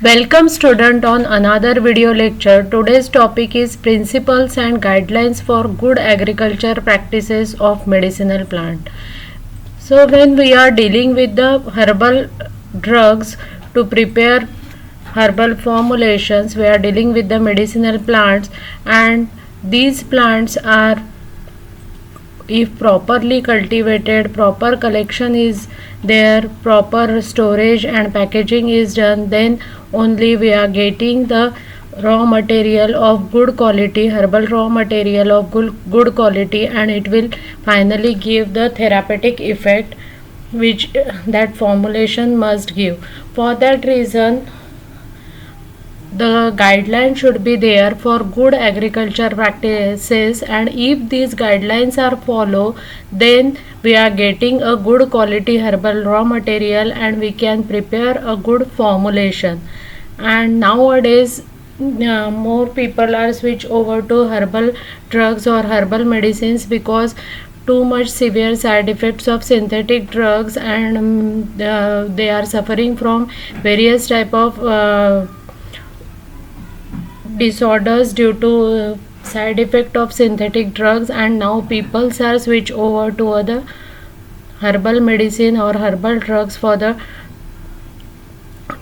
Welcome student on another video lecture. Today's topic is principles and guidelines for good agriculture practices of medicinal plant. So when we are dealing with the herbal drugs to prepare herbal formulations, we are dealing with the medicinal plants, and these plants are, if properly cultivated, proper collection is there, proper storage and packaging is done, then only we are getting the raw material of good quality, herbal raw material of good quality, and it will finally give the therapeutic effect which that formulation must give. For that reason, the guidelines should be there for good agriculture practices, and if these guidelines are followed, then we are getting a good quality herbal raw material and we can prepare a good formulation. And nowadays more people are switch over to herbal drugs or herbal medicines because too much severe side effects of synthetic drugs, and they are suffering from various type of disorders due to side effect of synthetic drugs, and now people are switch over to other herbal medicine or herbal drugs for the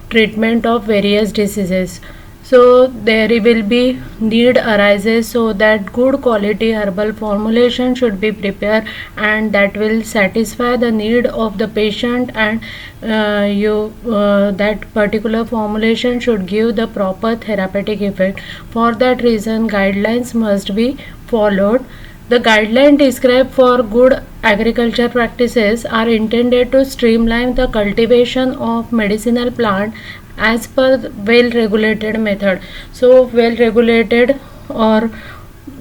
treatment of various diseases. So there will be need arises so that good quality herbal formulation should be prepared, and that will satisfy the need of the patient, and that particular formulation should give the proper therapeutic effect. For that reason, guidelines must be followed. The guidelines described for good agriculture practices are intended to streamline the cultivation of medicinal plant as per well regulated method. So well regulated or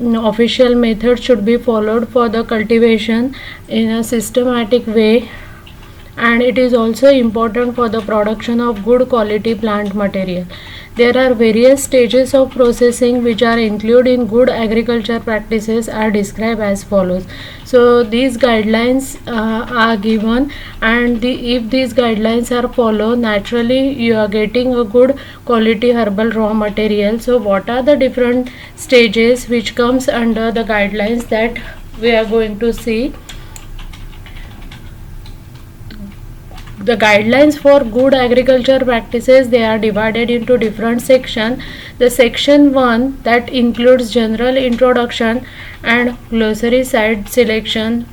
official method should be followed for the cultivation in a systematic way, and it is also important for the production of good quality plant material. There are various stages of processing which are included in good agriculture practices are described as follows. So these guidelines are given, and if these guidelines are followed, naturally you are getting a good quality herbal raw material. So what are the different stages which comes under the guidelines that we are going to see? The guidelines for good agriculture practices, they are divided into different sections. The section 1, that includes general introduction and glossary site selection.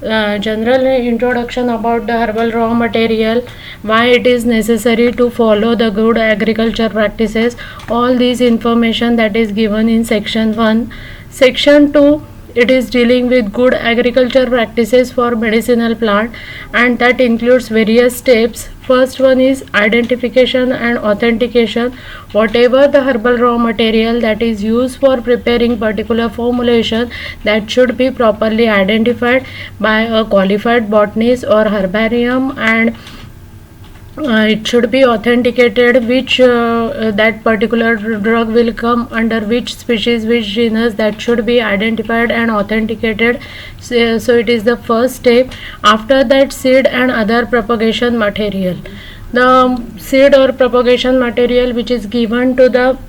General introduction about the herbal raw material, why it is necessary to follow the good agriculture practices, all these information that is given in section 1. Section 2, it is dealing with good agriculture practices for medicinal plant, and that includes various steps. First one is identification and authentication. Whatever the herbal raw material that is used for preparing particular formulation, that should be properly identified by a qualified botanist or herbarium, and it should be authenticated which that particular drug will come under which species, which genus, that should be identified and authenticated. So it is the first step. After that, seed and other propagation material. The seed or propagation material which is given to the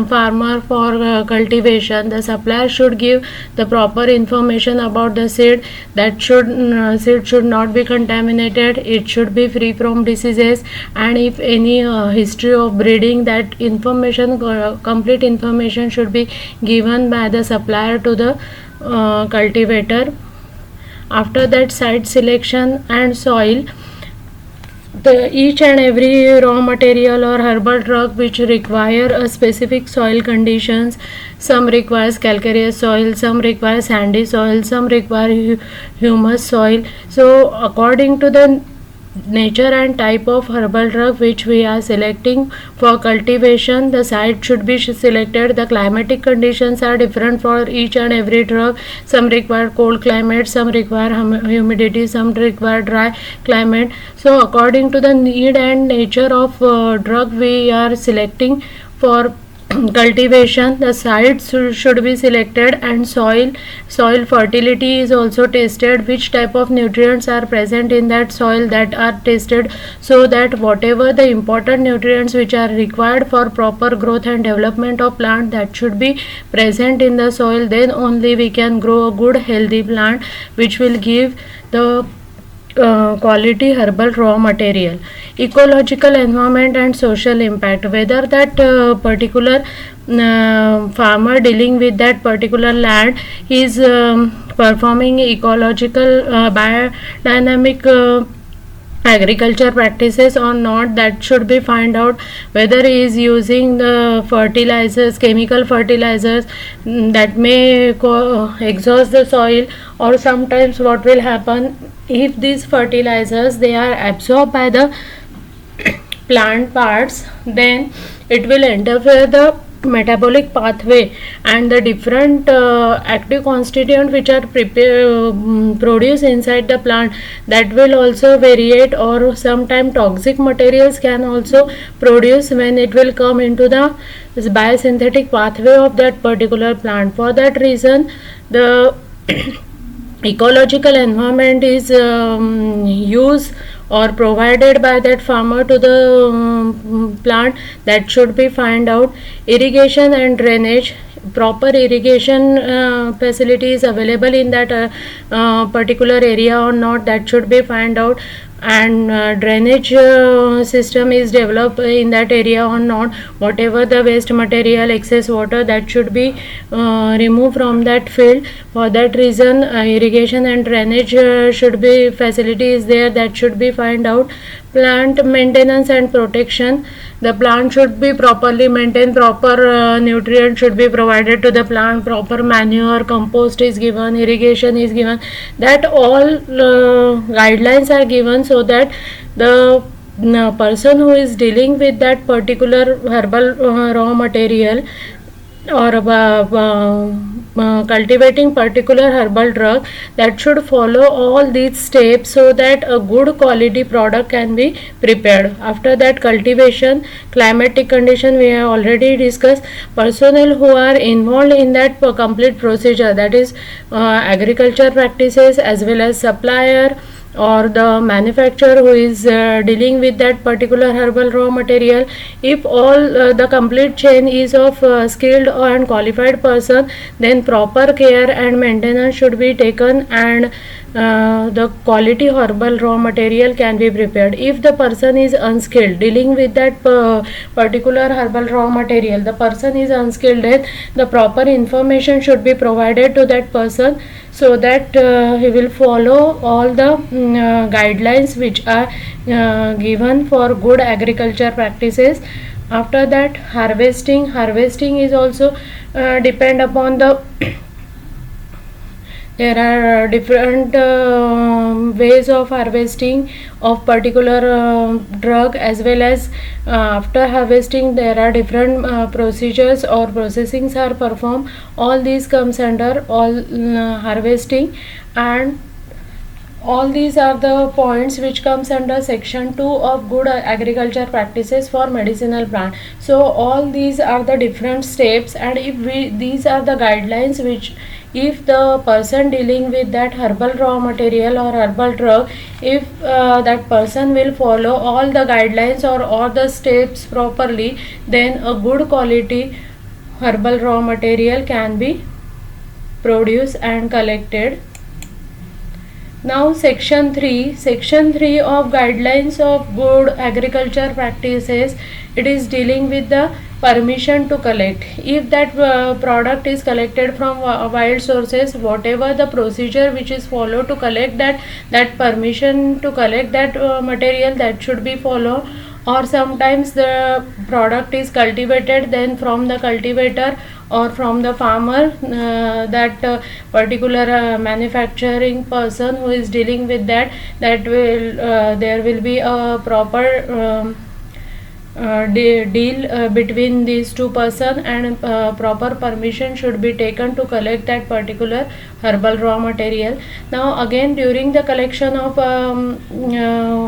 farmer for cultivation, the supplier should give the proper information about the seed. That seed should not be contaminated, it should be free from diseases, and if any history of breeding, that information, complete information should be given by the supplier to the cultivator. After that, site selection and soil. Each and every raw material or herbal drug which require a specific soil conditions, some requires calcareous soil, some require sandy soil, some require humus soil. So according to the nature and type of herbal drug which we are selecting for cultivation, the site should be selected. The climatic conditions are different for each and every drug. Some require cold climate, some require humidity, some require dry climate. So according to the need and nature of drug we are selecting for cultivation, the sites should be selected, and soil fertility is also tested. Which type of nutrients are present in that soil, that are tested, so that whatever the important nutrients which are required for proper growth and development of plant, that should be present in the soil. Then only we can grow a good healthy plant which will give the quality herbal raw material. Ecological, environment and social impact, whether that particular farmer dealing with that particular land is performing ecological biodynamic agriculture practices or not, that should be find out. Whether he is using the fertilizers, chemical fertilizers, that may exhaust the soil, or sometimes what will happen, if these fertilizers they are absorbed by the plant parts, then it will interfere the metabolic pathway, and the different active constituent which are produced inside the plant, that will also variate, or sometime toxic materials can also produce when it will come into the biosynthetic pathway of that particular plant. For that reason, the ecological environment is used or provided by that farmer to the plant, that should be find out. Irrigation and drainage, proper irrigation facilities available in that particular area or not, that should be find out. And drainage system is developed in that area or not, whatever the waste material, excess water, that should be removed from that field. For that reason, irrigation and drainage should be facility is there, that should be find out. Plant maintenance and protection, the plant should be properly maintained, proper nutrient should be provided to the plant, proper manure, compost is given, irrigation is given, that all guidelines are given, so that the person who is dealing with that particular herbal raw material, or cultivating particular herbal drug, that should follow all these steps, so that a good quality product can be prepared. After that, cultivation, climatic condition we have already discussed. Personnel who are involved in that complete procedure, that is agriculture practices, as well as supplier or the manufacturer who is dealing with that particular herbal raw material, if all the complete chain is of skilled and qualified person, then proper care and maintenance should be taken, and the quality herbal raw material can be prepared. If the person is unskilled dealing with that particular herbal raw material, the person is unskilled, then the proper information should be provided to that person, so that he will follow all the guidelines which are given for good agriculture practices. After that, harvesting is also depend upon the there are different ways of harvesting of particular drug, as well as after harvesting there are different procedures or processings are performed. All these comes under all harvesting, and all these are the points which comes under section 2 of good agriculture practices for medicinal plant. So all these are the different steps, and if these are the guidelines which, if the person dealing with that herbal raw material or herbal drug, if that person will follow all the guidelines or all the steps properly, then a good quality herbal raw material can be produced and collected. Now section 3 of guidelines of good agriculture practices, it is dealing with the permission to collect. If that product is collected from wild sources, whatever the procedure which is followed to collect that permission to collect that material, that should be followed. Or sometimes the product is cultivated, then from the cultivator or from the farmer, that particular manufacturing person who is dealing with that will there will be a proper deal between these two person, and proper permission should be taken to collect that particular herbal raw material. Now again, during the collection of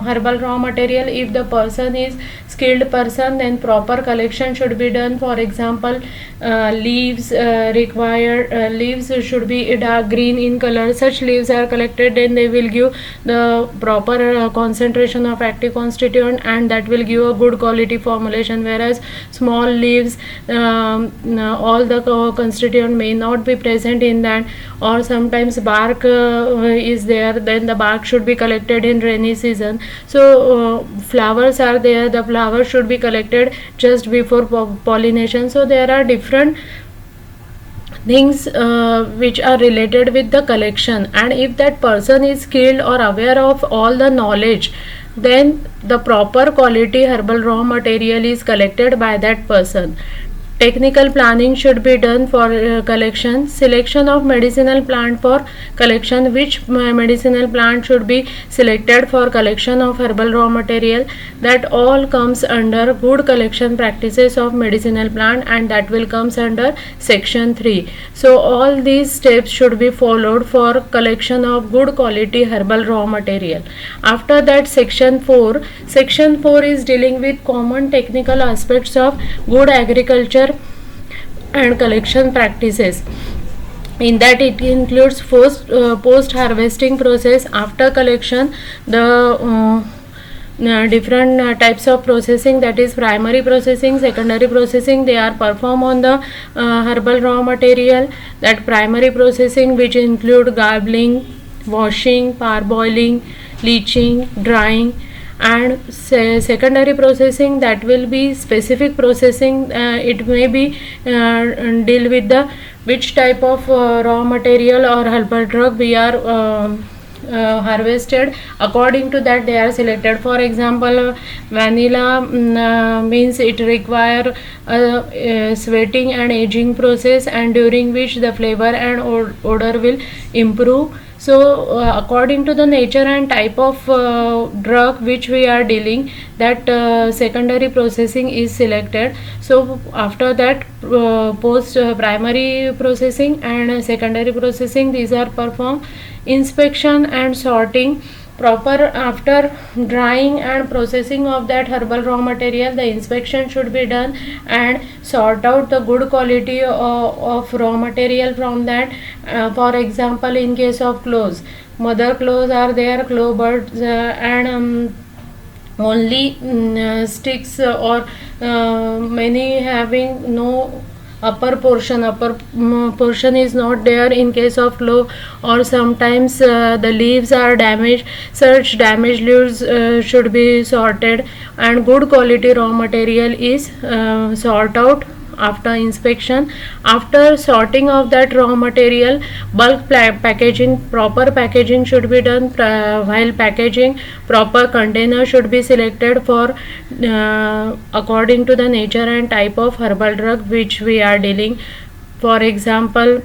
herbal raw material, if the person is skilled person, then proper collection should be done. For example, leaves required leaves should be dark green in color. Such leaves are collected, then they will give the proper concentration of active constituent, and that will give a good quality formulation. Whereas small leaves, all the constituent may not be present in that, or sometimes bark is there, then the bark should be collected in rainy season. So flowers are there, the flowers should be collected just before pollination. So there are different things which are related with the collection, and if that person is skilled or aware of all the knowledge, then the proper quality herbal raw material is collected by that person. Technical planning should be done for collection. Selection of medicinal plant for collection. Which medicinal plant should be selected for collection of herbal raw material? That all comes under good collection practices of medicinal plant, and that will comes under section 3. So all these steps should be followed for collection of good quality herbal raw material. After that, section 4. Section 4 is dealing with common technical aspects of good agriculture and collection practices. In that, it includes post harvesting process. After collection, the different types of processing, that is primary processing, secondary processing, they are performed on the herbal raw material. That primary processing, which include garbling, washing, parboiling, leaching, drying, and secondary processing, that will be specific processing. It may be deal with the which type of raw material or herbal drug we are harvested. According to that, they are selected. For example, vanilla means it require sweating and aging process, and during which the flavor and odor will improve. So according to the nature and type of drug which we are dealing, that secondary processing is selected. So after that, post primary processing and secondary processing, these are performed. Inspection and sorting. Proper after drying and processing of that herbal raw material, the inspection should be done and sort out the good quality of raw material from that. For example, in case of cloves, mother cloves are there, clove buds, and only sticks, or many having no upper portion is not there in case of clove, or sometimes the leaves are damaged. Such damaged leaves should be sorted, and good quality raw material is sort out after inspection. After sorting of that raw material, bulk packaging, proper packaging should be done. While packaging, proper container should be selected for according to the nature and type of herbal drug which we are dealing. For example,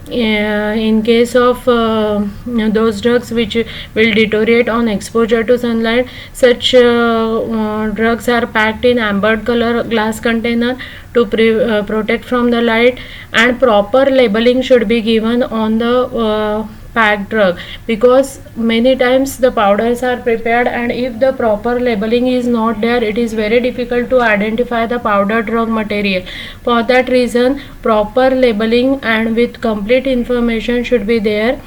in case of those drugs which will deteriorate on exposure to sunlight, such drugs are packed in ambered color glass container to protect from the light, and proper labeling should be given on the packed drug, because many times the powders are prepared, and if the proper labeling is not there, it is very difficult to identify the powder drug material. For that reason, proper labeling and with complete information should be there.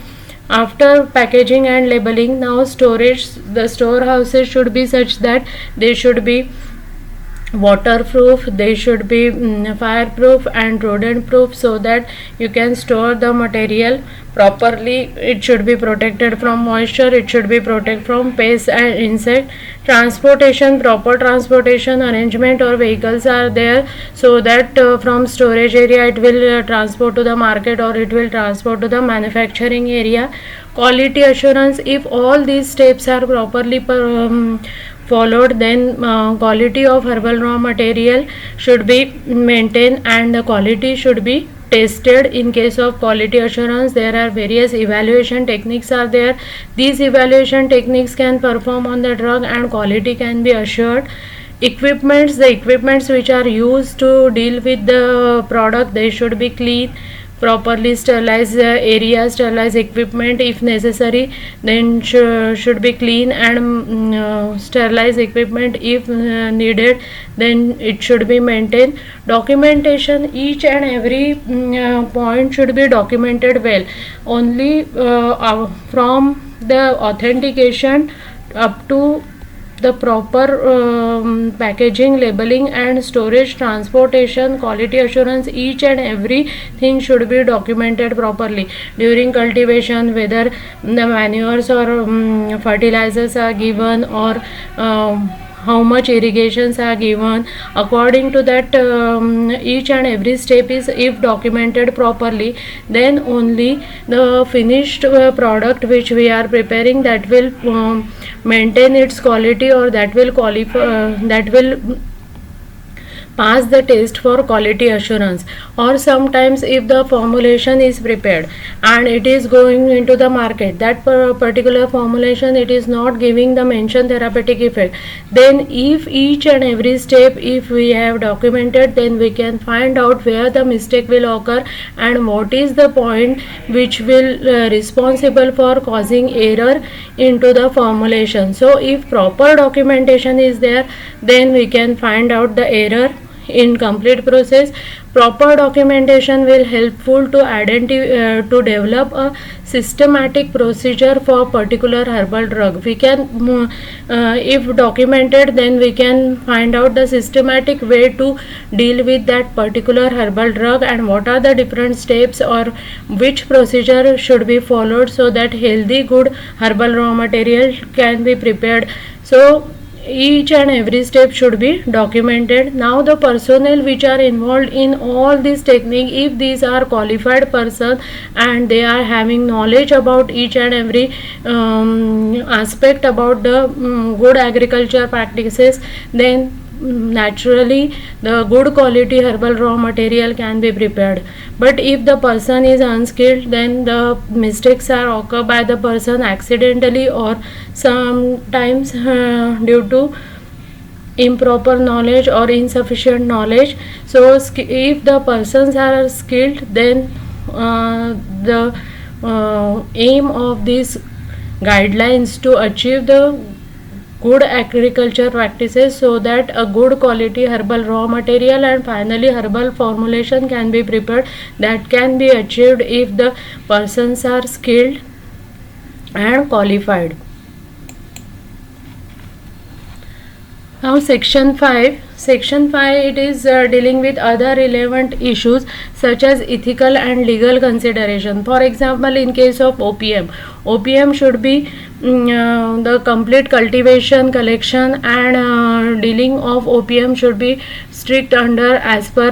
After packaging and labeling, now storage, the storehouses should be such that they should be waterproof, they should be fireproof and rodent proof, so that you can store the material properly. It should be protected from moisture, it should be protected from pests and insect. Transportation, proper transportation arrangement or vehicles are there, so that from storage area it will transport to the market, or it will transport to the manufacturing area. Quality assurance, if all these steps are properly followed, then quality of herbal raw material should be maintained, and the quality should be tested. In case of quality assurance, there are various evaluation techniques are there. These evaluation techniques can perform on the drug, and quality can be assured. Equipments, the equipments which are used to deal with the product, they should be clean, properly sterilize the area, sterilize equipment if necessary, then should be clean, and sterilize equipment if needed, then it should be maintained. Documentation, each and every point should be documented well. Only from the authentication up to the proper packaging, labeling and storage, transportation, quality assurance, each and everything should be documented properly. During cultivation, whether the manures or fertilizers are given, or how much irrigations are given, according to that each and every step is if documented properly, then only the finished product which we are preparing, that will maintain its quality, or that will qualify, that will pass the test for quality assurance. Or sometimes if the formulation is prepared and it is going into the market, that particular formulation, it is not giving the mentioned therapeutic effect, then if each and every step if we have documented, then we can find out where the mistake will occur and what is the point which will responsible for causing error into the formulation. So if proper documentation is there, then we can find out the error in complete process. Proper documentation will helpful to identify to develop a systematic procedure for particular herbal drug. We can if documented, then we can find out the systematic way to deal with that particular herbal drug, and what are the different steps or which procedure should be followed, so that healthy good herbal raw material can be prepared. So each and every step should be documented. Now the personnel which are involved in all this technique, if these are qualified person and they are having knowledge about each and every aspect about the good agriculture practices, then naturally the good quality herbal raw material can be prepared. But if the person is unskilled, then the mistakes are occurred by the person accidentally, or sometimes due to improper knowledge or insufficient knowledge. So if the persons are skilled, then the aim of these guidelines to achieve the good agriculture practices, so that a good quality herbal raw material and finally herbal formulation can be prepared, that can be achieved if the persons are skilled and qualified. Now section 5, it is dealing with other relevant issues such as ethical and legal consideration. For example, in case of opium should be the complete cultivation, collection and dealing of opium should be strict under as per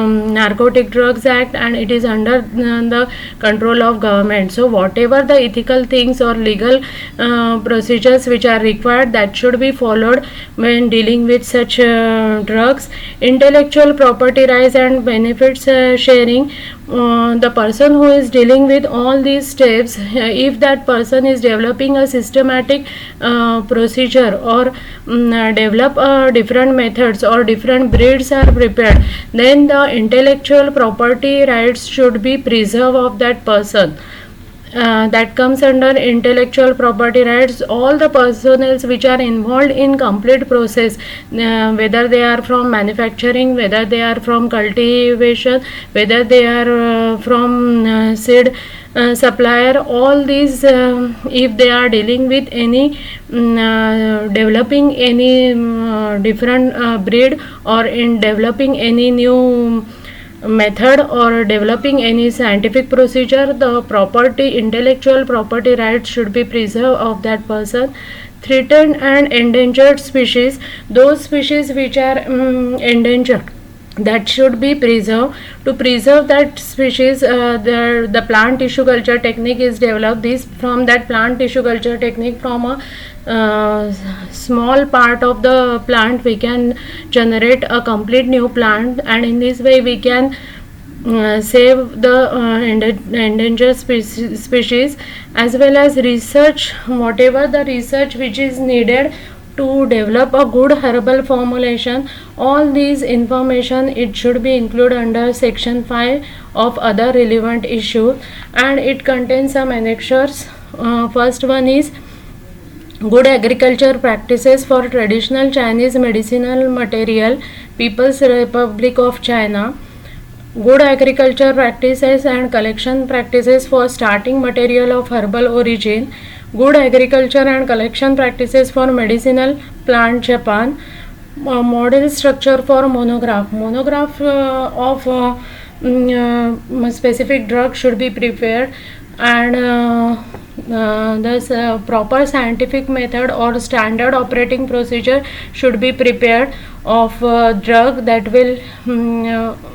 Narcotic Drugs Act, and it is under the control of government. So whatever the ethical things or legal procedures which are required, that should be followed when dealing with such drugs. Intellectual property rights and benefits sharing, the person who is dealing with all these steps, if that person is developing a systematic procedure, or develop different methods or different breeds are prepared, then the intellectual property rights should be preserved of that person. That comes under intellectual property rights. All the personnel which are involved in complete process, whether they are from manufacturing, whether they are from cultivation, whether they are from seed supplier, all these if they are dealing with any developing any different breed, or in developing any new method or developing any scientific procedure, the intellectual property rights should be preserved of that person. Threatened and endangered species, those species which are endangered, that should be preserved. To preserve that species, the plant tissue culture technique is developed. From that plant tissue culture technique, from a small part of the plant, we can generate a complete new plant, and in this way we can save the endangered species, as well as research, whatever the research which is needed to develop a good herbal formulation. All these information it should be included under section 5 of other relevant issues, and it contains some annexures. First one is good agriculture practices for traditional Chinese medicinal material, People's Republic of China. Good agriculture practices and collection practices for starting material of herbal origin. Good agriculture and collection practices for medicinal plant, Japan. Model structure for monograph. Monograph of specific drug should be prepared, and the proper scientific method or standard operating procedure should be prepared of drug that will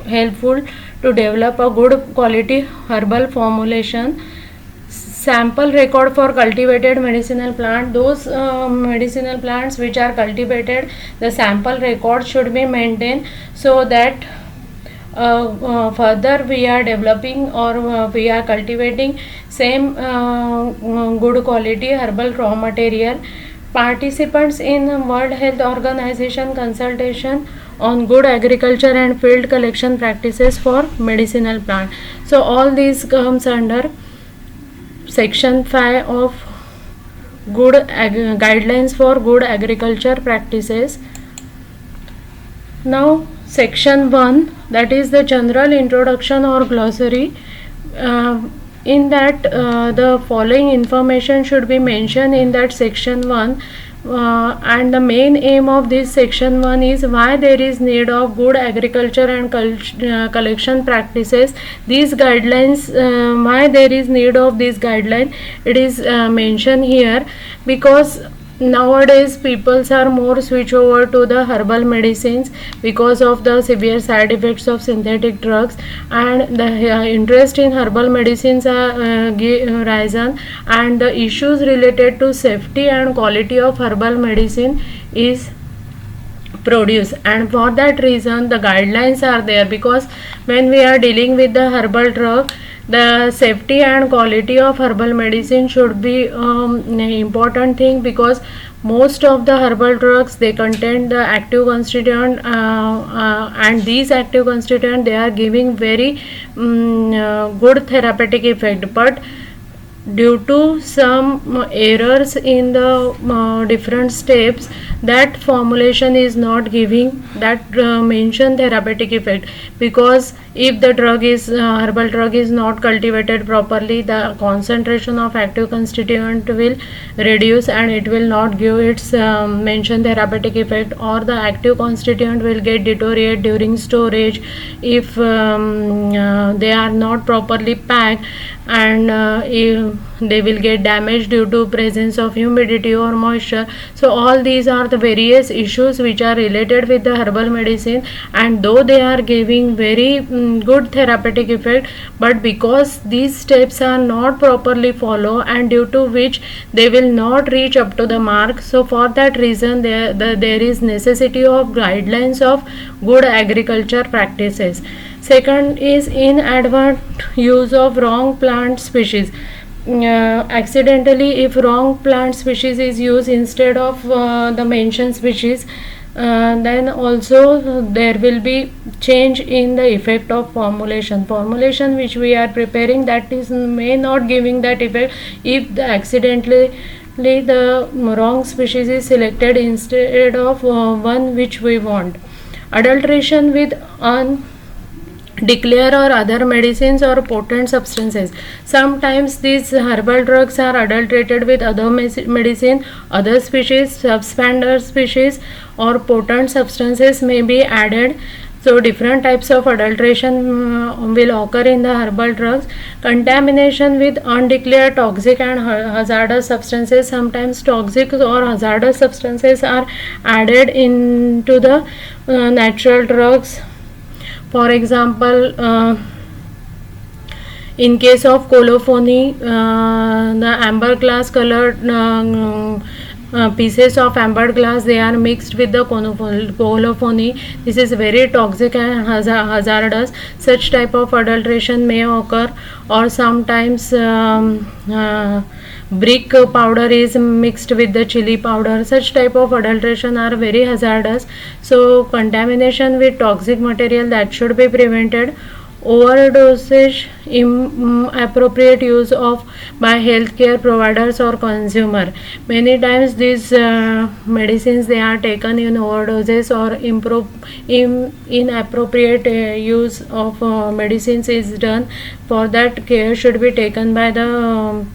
helpful to develop a good quality herbal formulation. Sample record for cultivated medicinal plant. Those medicinal plants which are cultivated, the sample record should be maintained, so that further we are developing or we are cultivating same good quality herbal raw material. Participants in World Health Organization consultation on good agriculture and field collection practices for medicinal plant. So all these comes under section 5 of good guidelines for good agriculture practices. Now section 1, that is the general introduction or glossary. In that the following information should be mentioned in that section 1, and the main aim of this section 1 is why there is need of good agriculture and collection practices. These guidelines, why there is need of this guideline, it is mentioned here because nowadays people are more switch over to the herbal medicines because of the severe side effects of synthetic drugs, and the interest in herbal medicines are risen, and the issues related to safety and quality of herbal medicine is produce, and for that reason the guidelines are there, because when we are dealing with the herbal drug, the safety and quality of herbal medicine should be an important thing, because most of the herbal drugs they contain the active constituent, and these active constituent they are giving very good therapeutic effect, but due to some errors in the different steps, that formulation is not giving that mentioned therapeutic effect, because if the drug is herbal drug is not cultivated properly, the concentration of active constituent will reduce and it will not give its mentioned therapeutic effect, or the active constituent will get deteriorate during storage if they are not properly packed, and they will get damaged due to presence of humidity or moisture. So all these are the various issues which are related with the herbal medicine, and though they are giving very good therapeutic effect, but because these steps are not properly followed, and due to which they will not reach up to the mark, so for that reason there is necessity of guidelines of good agriculture practices. Second is inadvertent use of wrong plant species. Accidentally, if wrong plant species is used instead of the mentioned species, then also there will be change in the effect of formulation which we are preparing, that is may not giving that effect if the accidentally the wrong species is selected instead of one which we want. Adulteration with declare or other medicines or potent substances. Sometimes these herbal drugs are adulterated with other medicine, other species, substandard species, or potent substances may be added. So different types of adulteration will occur in the herbal drugs. Contamination with undeclared toxic and hazardous substances. Sometimes toxic or hazardous substances are added into the natural drugs. For example, in case of colophony, the amber glass colored pieces of amber glass, they are mixed with the colophony. This is very toxic and hazardous. Such type of adulteration may occur, or sometimes brick powder is mixed with the chili powder. Such type of adulteration are very hazardous. So contamination with toxic material that should be prevented. Overdosage, inappropriate use of by healthcare providers or consumer. Many times these medicines they are taken in overdoses or inappropriate use of medicines is done. For that, care should be taken by the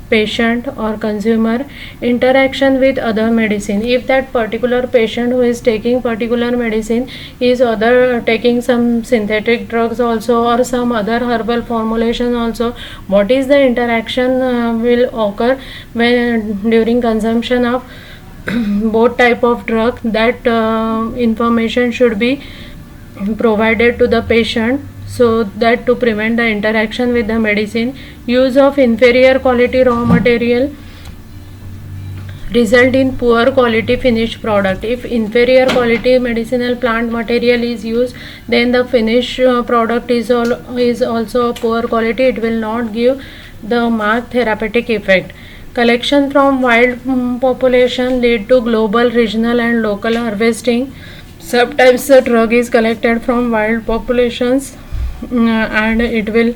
patient or consumer. Interaction with other medicine, if that particular patient who is taking particular medicine is other taking some synthetic drugs also or some other herbal formulation also, what is the interaction will occur when during consumption of both type of drug, that information should be provided to the patient, so that to prevent the interaction with the medicine. Use of inferior quality raw material result in poor quality finished product. If inferior quality medicinal plant material is used, then the finished product is also poor quality. It will not give the marked therapeutic effect. Collection from wild population lead to global, regional and local harvesting. Sometimes the drug is collected from wild populations and it will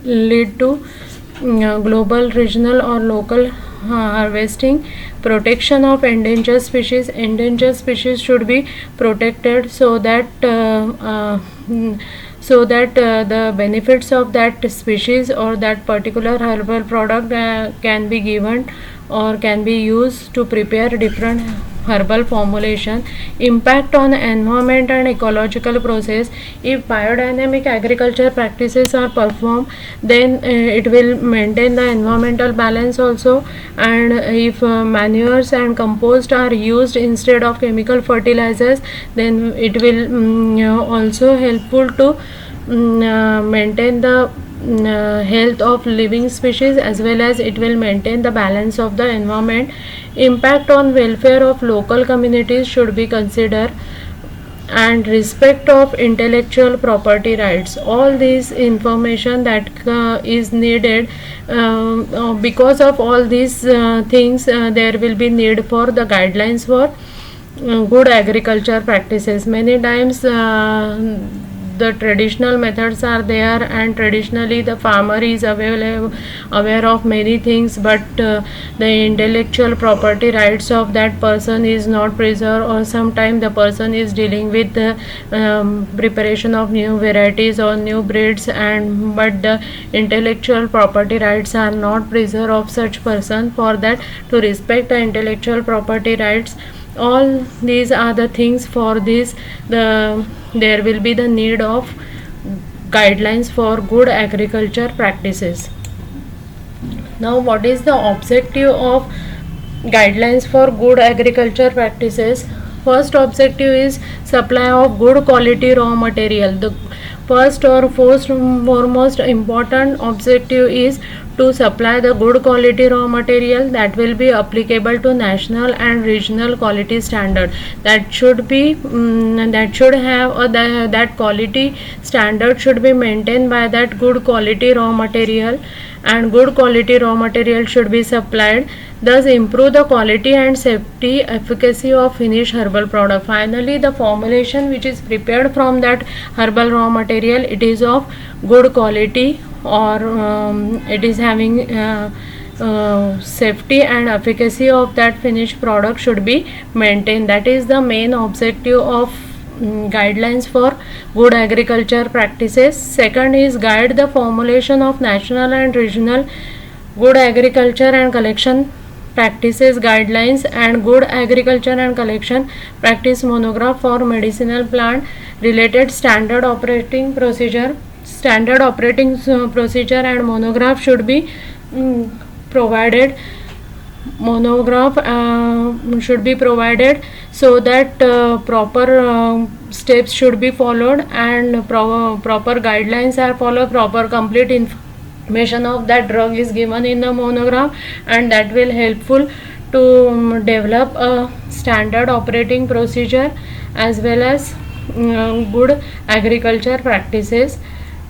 lead to global, regional or local harvesting. Protection of endangered species. Endangered species should be protected so that the benefits of that species or that particular herbal product can be given or can be used to prepare different herbal formulation. Impact on environment and ecological process. If biodynamic agriculture practices are performed, then it will maintain the environmental balance also. And if manures and compost are used instead of chemical fertilizers, then it will also helpful to maintain the health of living species, as well as it will maintain the balance of the environment. Impact on welfare of local communities should be considered, and respect of intellectual property rights. All these information that is needed, because of all these things there will be need for the guidelines for good agriculture practices. Many times the traditional methods are there, and traditionally the farmer is aware of many things, but the intellectual property rights of that person is not preserved, or sometimes the person is dealing with the preparation of new varieties or new breeds, and but the intellectual property rights are not preserved of such person. For that, to respect the intellectual property rights, all these are the things. For this, there will be the need of guidelines for good agriculture practices. Now, what is the objective of guidelines for good agriculture practices? First objective is supply of good quality raw material. The first or foremost important objective is to supply the good quality raw material that will be applicable to national and regional quality standard. That should be that should have that quality standard should be maintained by that good quality raw material, and good quality raw material should be supplied, thus improve the quality and safety efficacy of finished herbal product. Finally, the formulation which is prepared from that herbal raw material, it is of good quality, or it is having safety and efficacy of that finished product should be maintained. That is the main objective of guidelines for good agriculture practices. Second is guide the formulation of national and regional good agriculture and collection practices guidelines, and good agriculture and collection practice monograph for medicinal plant related standard operating procedure. Standard operating procedure and monograph should be provided. Monograph should be provided so that proper steps should be followed, and proper guidelines are followed, proper complete information of that drug is given in the monograph, and that will helpful to develop a standard operating procedure as well as good agriculture practices.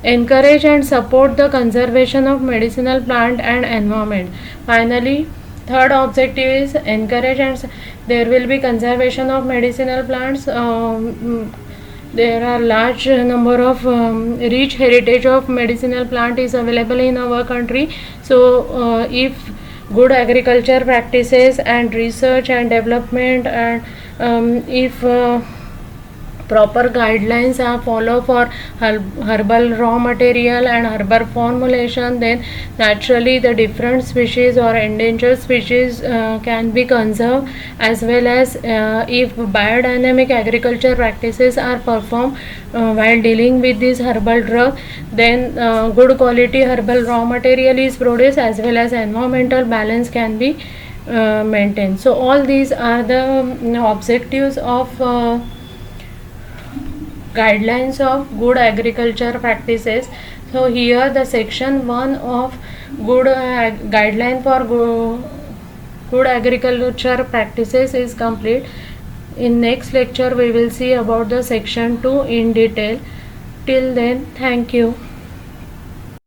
encourage and support the conservation of medicinal plant and environment. Finally, third objective is encourage and there will be conservation of medicinal plants. There are large number of rich heritage of medicinal plant is available in our country. So if good agriculture practices and research and development, and if proper guidelines are followed for herbal raw material and herbal formulation, then naturally the different species or endangered species can be conserved, as well as if biodynamic agriculture practices are performed while dealing with this herbal drug, then good quality herbal raw material is produced, as well as environmental balance can be maintained. So all these are the objectives of guidelines of good agriculture practices. So here the section 1 of good guideline for good agriculture practices is complete. In next lecture we will see about the section 2 in detail. Till then, thank you.